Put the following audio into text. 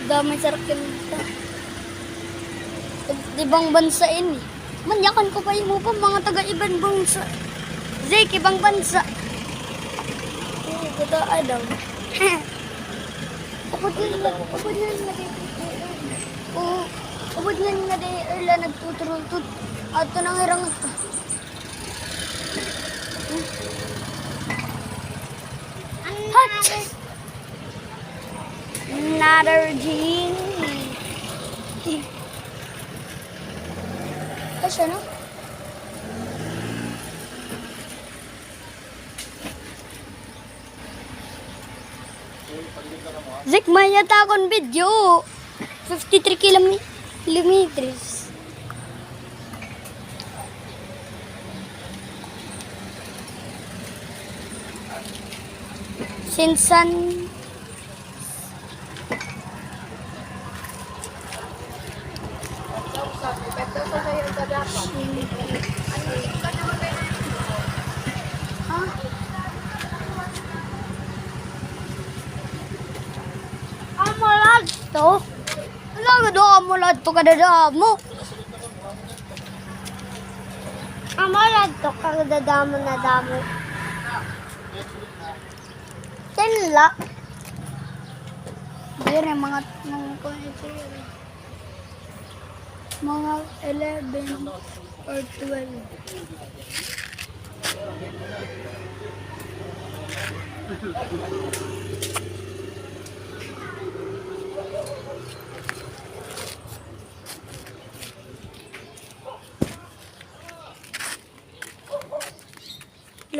Damay sarkin ta. Ibang bansa ini. Manyakan ko pa mo pa mga taga-ibang bansa. Zeke, ibang bansa. Ito daw. Upod nga na di erla nagtuturutut. Ato nang hirang ito. Another genie. Kasya no? Zik, mayata akong video. 53 kilometers. Sinsan. Amalad to. Wala ka doon amalad to kadadamo. Amalad to kadadamo na damo. Tenla. Dire mga mga 11 or 12.